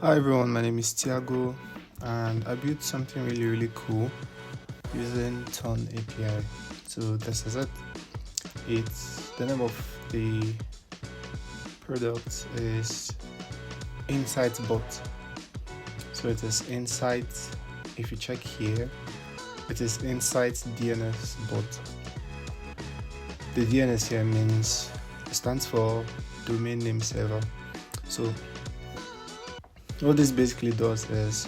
Hi everyone, my name is Tiago and I built something really cool using Ton API. So this is it. It's the name of the product is Insight Bot. So it is Insight. If you check here, it is Insight DNS Bot. The DNS here stands for Domain Name Server. So what this basically does is,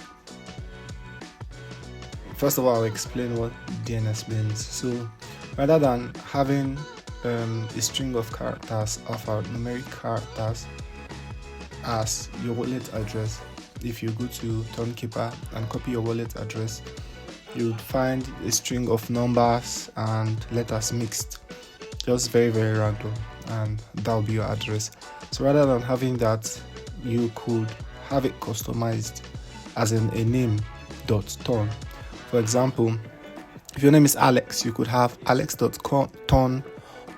first of all, I'll explain what DNS means. So rather than having a string of characters, alphanumeric characters, as your wallet address, if you go to Tonkeeper and copy your wallet address, you would find a string of numbers and letters mixed, just very random, and that will be your address. So rather than having that, you could have it customized as in a name.ton. For example, if your name is Alex, you could have alex.ton,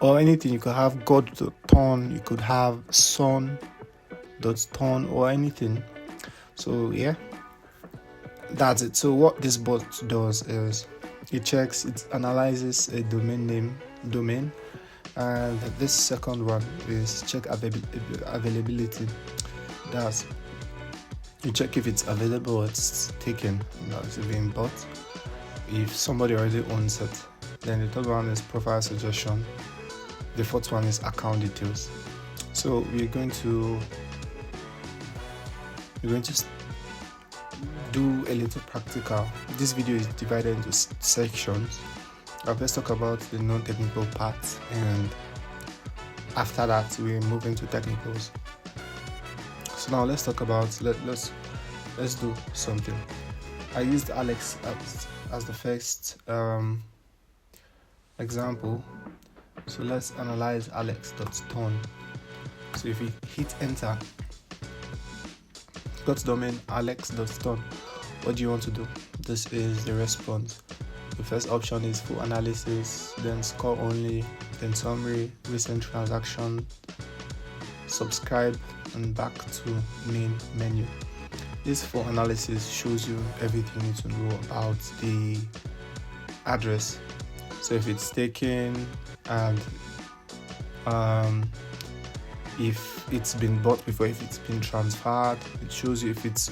or anything. You could have god.ton, you could have son.ton, or anything. So yeah, that's it. So what this bot does is it analyzes a domain, and this second one is check availability. That's you check if it's available or it's taken, it's being bought. If somebody already owns it, then the third one is profile suggestion. The fourth one is account details. So we're going to do a little practical. This video is divided into sections. I'll first talk about the non-technical parts, and after that we move into technicals. So now let's talk about let's do something. I used Alex as the first example. So let's analyze alex.ton. So if we hit enter, got domain alex.ton. What do you want to do? This is the response. The first option is full analysis, then score only, then summary, recent transaction, subscribe, and back to main menu. This full analysis shows you everything you need to know about the address. So if it's taken, and if it's been bought before, if it's been transferred, it shows you if it's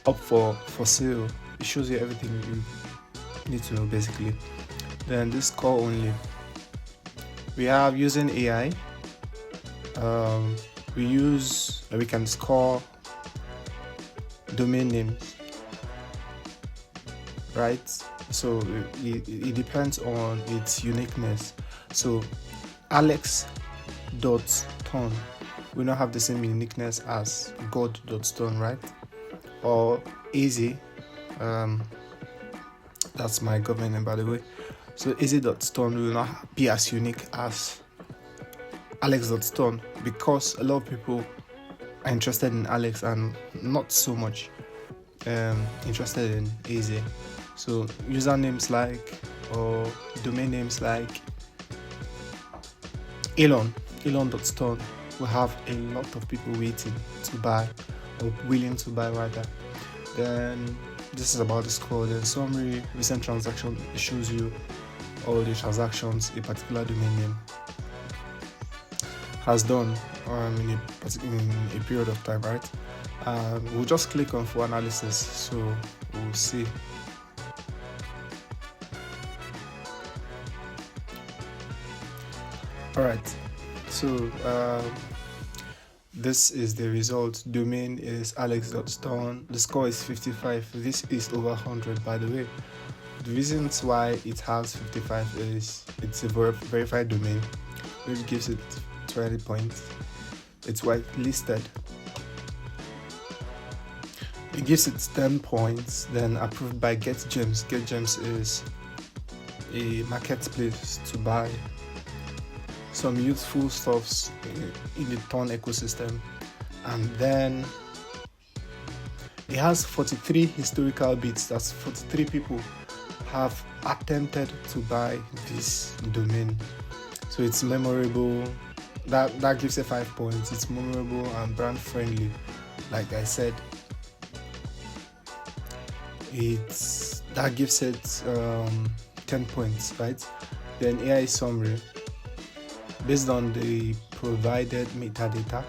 up for sale. It shows you everything you need to know basically. Then this score only, we have using AI. We can score domain names, right? So it depends on its uniqueness. So alex.ton will not have the same uniqueness as god.ton, right? Or easy, that's my government name, by the way. So easy.ton will not be as unique as alex.ton, because a lot of people are interested in Alex and not so much interested in easy. So usernames like, or domain names like Elon.ton will have a lot of people waiting to buy, or willing to buy rather. Then this is about the score. Then summary, recent transaction, it shows you all the transactions a particular domain name has done in a period of time, right? We'll just click on full analysis, so we'll see. Alright, so this is the result. Domain is alex.ton. The score is 55. This is over 100, by the way. The reasons why it has 55 is it's a verified domain, which gives it 20 points. It's whitelisted. It gives it 10 points. Then approved by GetGems. GetGems is a marketplace to buy some useful stuffs in the Ton ecosystem. And then it has 43 historical bits. That's 43 people have attempted to buy this domain. So it's memorable. That gives it 5 points. It's memorable and brand friendly, like I said. that gives it 10 points, right? Then AI summary, based on the provided metadata,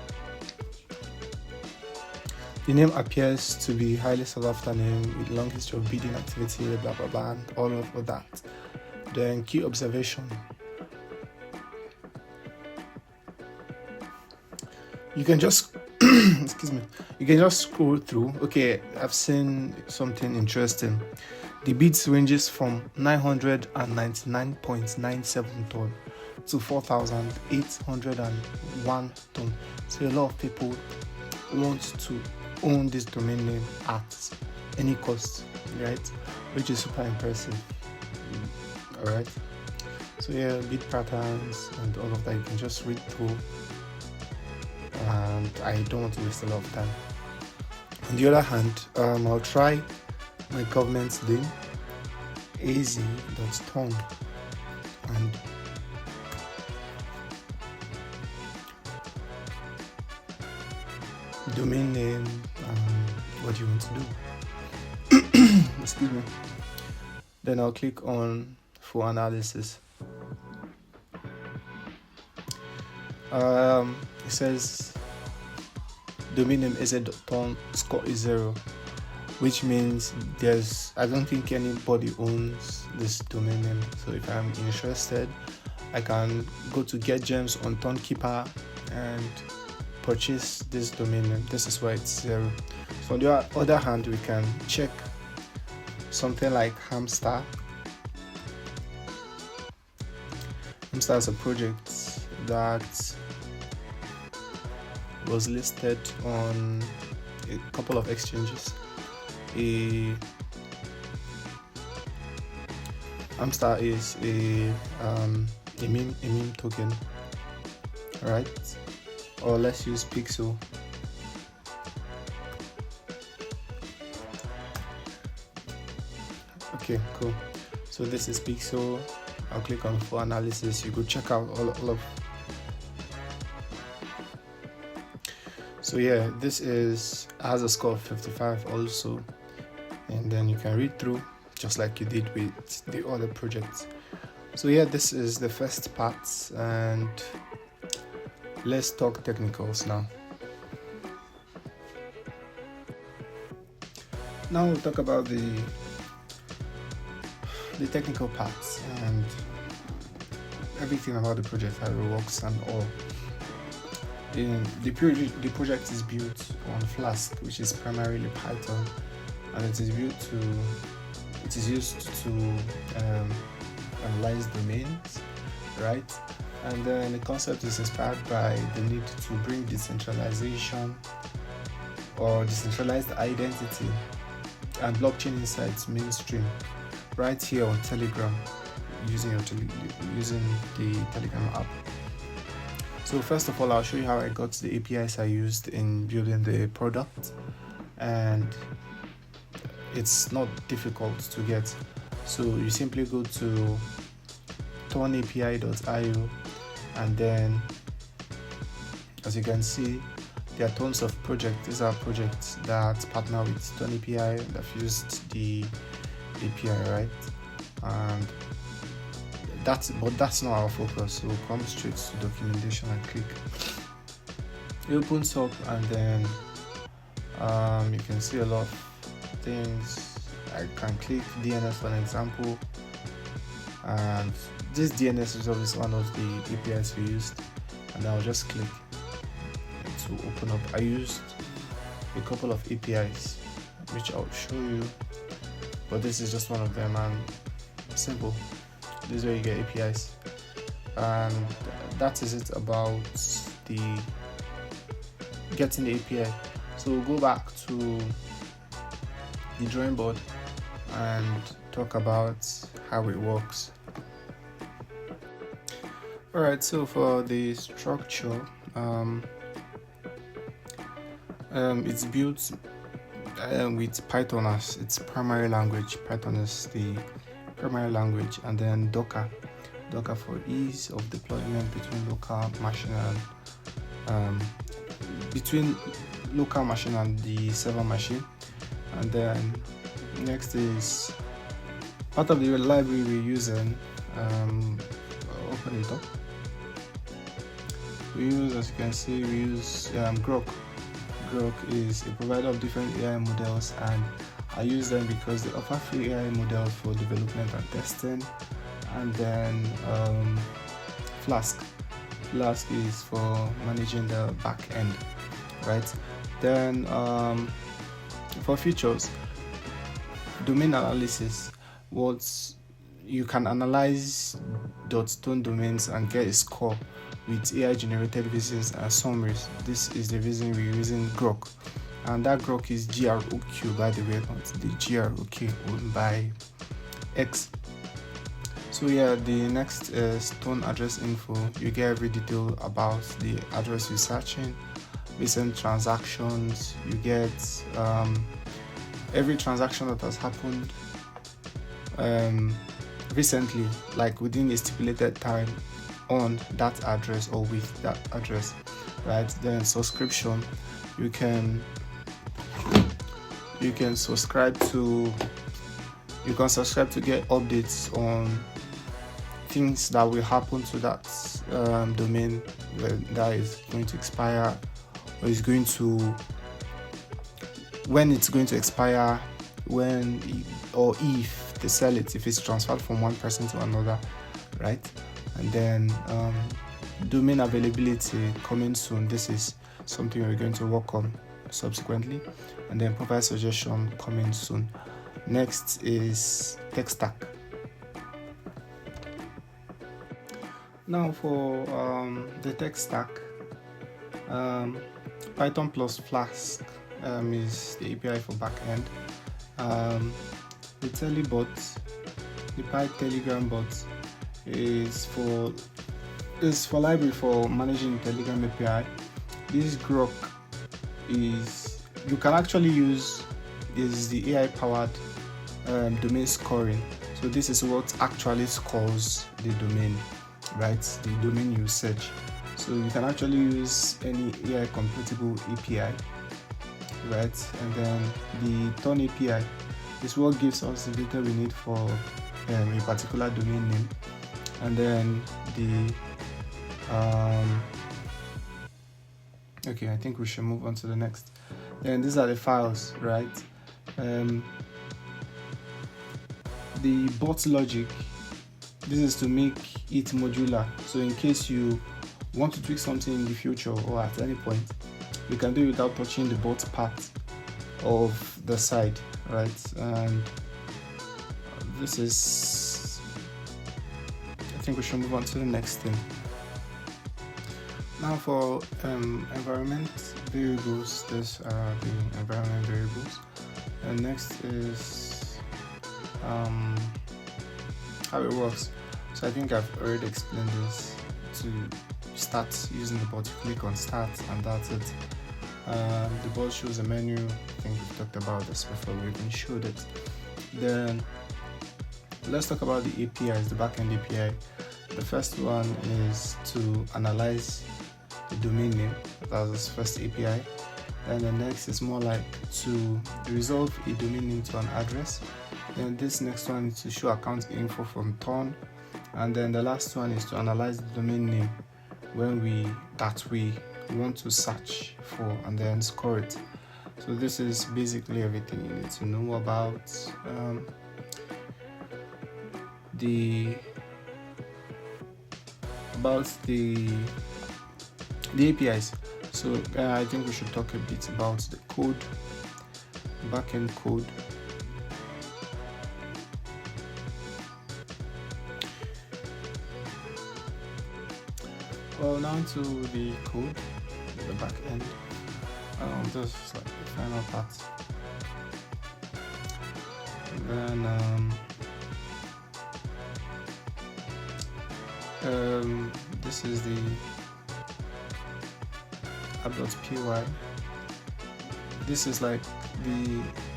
the name appears to be highly sought after name with long history of bidding activity, blah blah blah, and all of that. Then key observation. You can just excuse me. You can just scroll through. Okay, I've seen something interesting. The bids ranges from 999.97 ton to 4,801 ton. So a lot of people want to own this domain name at any cost, right? Which is super impressive. All right. So yeah, bid patterns and all of that you can just read through. And I don't want to waste a lot of time. On the other hand, I'll try my government's name, az.ton, and domain name. What do you want to do? Excuse me. Then I'll click on full analysis. It says domain name az.ton, score is 0, which means I don't think anybody owns this domain name. So if I'm interested, I can go to Get Gems on Tonkeeper and purchase this domain name. This is why it's 0. So on the other hand, we can check something like Hamster. Hamster is a project that was listed on a couple of exchanges. Hamster is a meme token, right? Or let's use Pixel. Okay, cool. So this is Pixel. I'll click on full analysis. You could check out all of. So yeah, this has a score of 55 also, and then you can read through just like you did with the other projects. So yeah, this is the first part, and let's talk technicals now. Now we'll talk about the technical parts and everything about the project, how it works and all. The project is built on Flask, which is primarily Python, and it is used to analyze domains, right? And then the concept is inspired by the need to bring decentralization or decentralized identity and blockchain insights mainstream right here on Telegram using the Telegram app. So first of all, I'll show you how I got the APIs I used in building the product, and it's not difficult to get. So you simply go to tonapi.io, and then as you can see, there are tons of projects. These are projects that partner with TonAPI that have used the API, right? And that's not our focus. So we'll come straight to documentation and click. It opens up, and then you can see a lot of things. I can click DNS for an example, and this DNS is obviously one of the APIs we used, and I'll just click to open up. I used a couple of APIs which I'll show you, but this is just one of them, and simple. This is where you get APIs, and that is it about the getting the API. So we'll go back to the drawing board and talk about how it works. Alright, so for the structure, it's built with Python as its primary language. Python is the primary language, and then Docker for ease of deployment between local machine and the server machine, and then Next is part of the library we're using. Open it up. We use, as you can see, we use Grok. Grok is a provider of different AI models, and I use them because they offer free AI models for development and testing. And then Flask. Flask is for managing the back end, right? Then for features, domain analysis. What you can analyze .tone domains and get a score with AI generated visits and summaries. This is the reason we're using Grok, and that Grok is GROQ, by the way, not the GROK owned by X. So yeah, the next is tone address info. You get every detail about the address you're searching, recent transactions. You get every transaction that has happened recently, like within a stipulated time, on that address or with that address, right? Then subscription, you can subscribe to get updates on things that will happen to that domain that is going to expire, or is going to, when it's going to expire, when or if they sell it, if it's transferred from one person to another, right? And then domain availability coming soon. This is something we're going to work on subsequently. And then provide suggestion coming soon. Next is tech stack. Now for the tech stack, Python plus Flask is the API for backend. The Telebot, the Telegram bot, is for library for managing Telegram API. This Grok is, you can actually use, is the AI powered domain scoring. So this is what actually scores the domain, right? The domain you search. So you can actually use any AI compatible API, right? And then the Ton API is what gives us the data we need for a particular domain name. And then the okay, I think we should move on to the next. Then these are the files, right? The bot logic, this is to make it modular, so in case you want to tweak something in the future or at any point, we can do it without touching the bot part of the side, right? And this is, I think we should move on to the next thing. Now for environment variables, these are the environment variables. And next is how it works. So I think I've already explained this. To start using the bot, you click on start and that's it. The bot shows a menu. I think we've talked about this before, we even showed it. Then let's talk about the APIs, the backend API. The first one is to analyze the domain name. That's the first API. Then the next is more like to resolve a domain name to an address. Then this next one is to show account info from Ton. And then the last one is to analyze the domain name when we want to search for and then score it. So this is basically everything you need to know about the APIs. So I think we should talk a bit about the code, backend code. Well, now to the code, the backend. This is like the final part. And then this is the app.py. This is like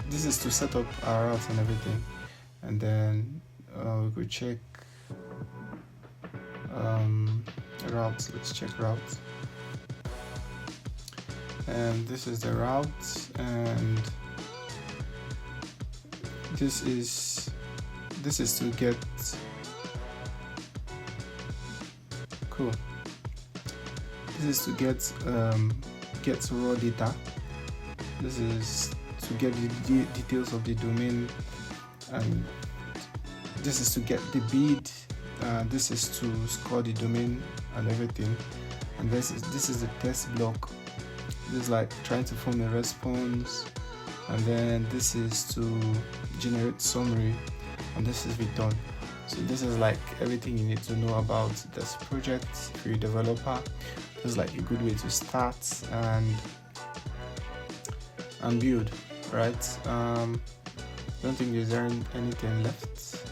this is to set up our routes and everything, and then we could check routes. Let's check routes, and this is the route, and this is to get cool. This is to get raw data. This is to get the details of the domain, and this is to get the bid. This is to score the domain and everything. And this is the test block. This is like trying to form a response, and then this is to generate summary, and this is return. So this is like everything you need to know about this project. If you're a developer, this is like a good way to start and build, right? Don't think there's anything left.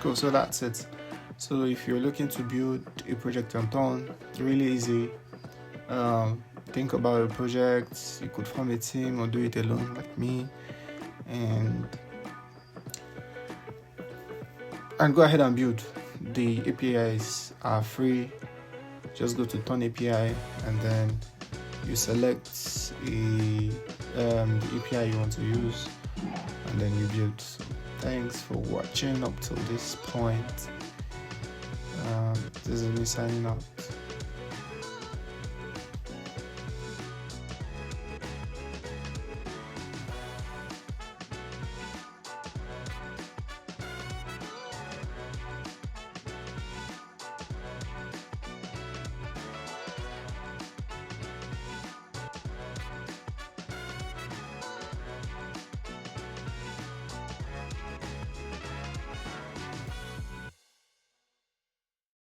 Cool, so that's it. So if you're looking to build a project on Thorn, really easy. Think about a project. You could form a team or do it alone like me, and go ahead and build. The APIs are free. Just go to Thorn API, and then you select the API you want to use, and then you build. So thanks for watching up till this point. This is me signing out.